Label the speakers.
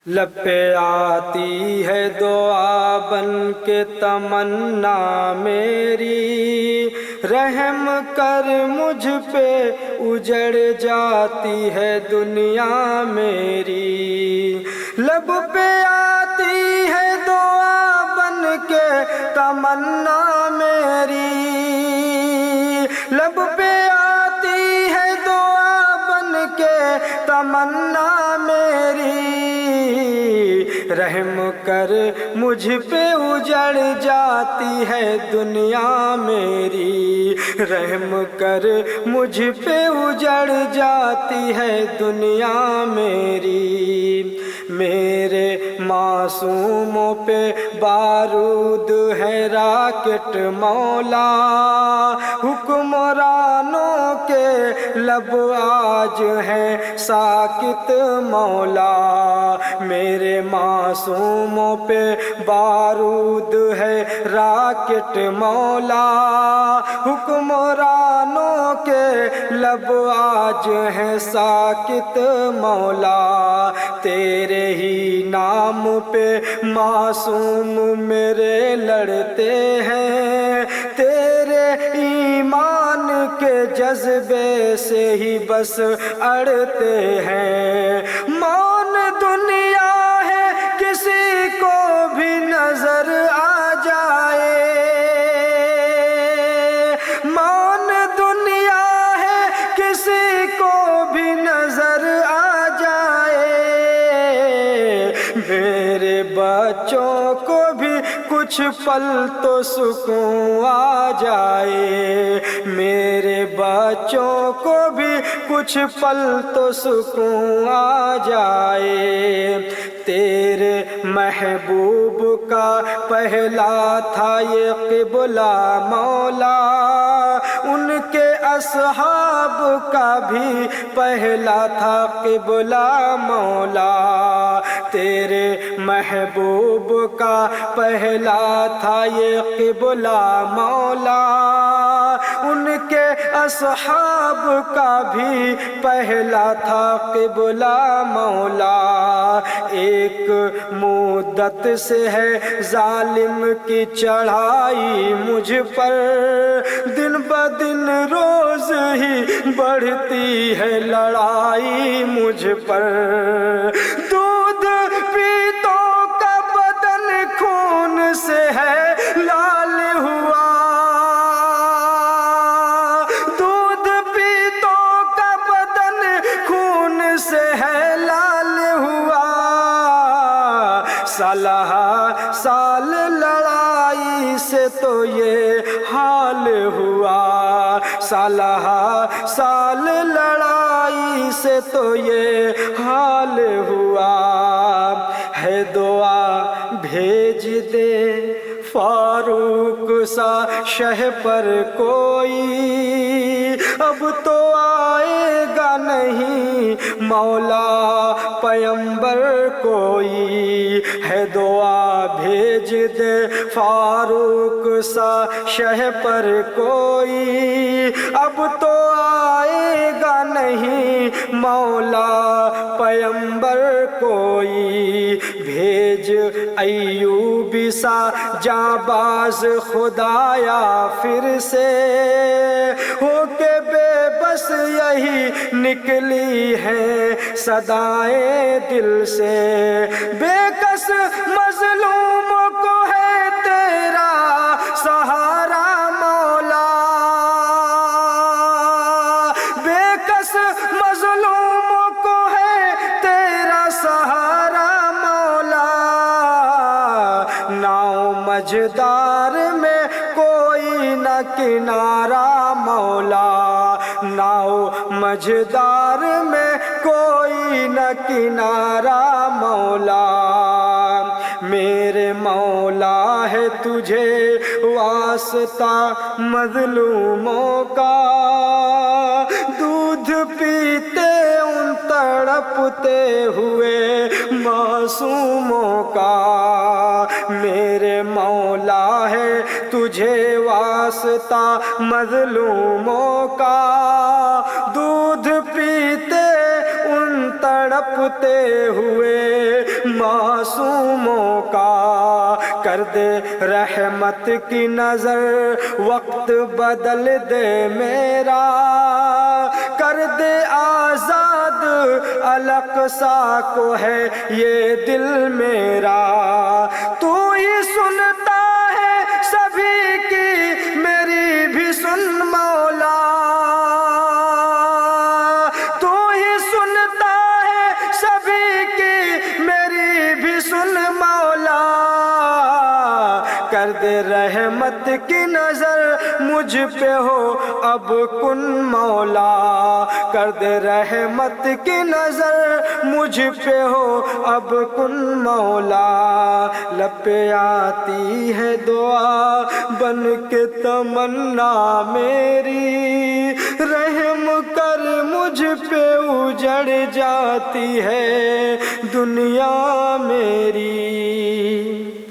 Speaker 1: لب پہ آتی ہے دعا بن کے تمنا میری، رحم کر مجھ پہ اجڑ جاتی ہے دنیا میری۔ لب پہ آتی ہے دعا بن کے تمنا میری، لب پہ آتی ہے دعا بن کے تمنا میری، رحم کر مجھ پہ اجڑ جاتی ہے دنیا میری، رحم کر مجھ پہ اجڑ جاتی ہے دنیا میری۔ میرے معصوموں پہ بارود ہے راکٹ مولا، حکمرانوں کے لب آج ہیں ساکت مولا۔ میرے معصوموں پہ بارود ہے راکٹ مولا، حکمرانوں کے لب آج ہیں ساکت مولا۔ تیرے ہی نام پہ معصوم میرے لڑتے ہیں، تیرے ایمان کے جذبے سے ہی بس اڑتے ہیں۔ مون دنیا ہے کسی کو بھی نظر آ جائے، مون دنیا ہے کسی کو بھی نظر آ جائے۔ میرے بچوں کو بھی کچھ پل تو سکون آ جائے، میرے بچوں کو بھی کچھ پل تو سکون آ جائے۔ تیرے محبوب کا پہلا تھا یہ قبلہ مولا، ان کے اصحاب کا بھی پہلا تھا قبلہ مولا۔ تیرے محبوب کا پہلا تھا یہ قبلہ مولا، ان کے اصحاب کا بھی پہلا تھا قبلہ مولا۔ ایک مدت سے ہے ظالم کی چڑھائی مجھ پر، دن بدن روز ہی بڑھتی ہے لڑائی مجھ پر۔ دودھ پیتوں کا بدن خون سے ہے لال ہوا، دودھ پیتوں کا بدن خون سے ہے لال ہوا۔ سالہ سال لڑائی سے تو یہ حال ہوا، سالہ سال لڑائی سے تو یہ حال ہوا۔ ہے دعا بھیج دے فاروق سا شہ پر کوئی، اب تو آئے گا نہیں مولا پیمبر کوئی۔ ہے دعا بھیج دے فاروق سا شہ پر کوئی، اب تو آئے گا نہیں مولا پیمبر کوئی۔ بھیج ایوبی سا جانباز خدایا پھر سے، ہو کے بے بس یہی نکلی ہے صدائیں دل سے۔ بے کس مظلوموں کو ہے تیرا سہارا مولا، بے کس مظلوموں کو ہے تیرا سہارا مولا۔ ناؤ مجدار میں کوئی نہ کنارہ مولا، ناؤ مجدار میں کوئی نہ کنارہ مولا۔ میرے مولا ہے تجھے واسطہ مظلوموں کا، دودھ پیتے ان تڑپتے ہوئے معصوموں کا۔ میرے مولا ہے تجھے واسطہ مظلوموں کا، دودھ پیتے ان تڑپتے ہوئے معصوموں کا، کر دے رحمت کی نظر وقت بدل دے میرا، کر دے آزاد الاقصی کو ہے یہ دل میرا، تو ہی سنتا ہے سبھی کی میری بھی سن مولا، تو ہی سنتا ہے سبھی کی میری بھی سن مولا، کر دے رحمت کی نظر مجھ پہ ہو اب کن مولا، کر دے رحمت کی نظر مجھ پہ ہو اب کن مولا، لب پہ آتی ہے دعا بن کے تمنا میری، رحم کر مجھ پہ اجڑ جاتی ہے دنیا میری۔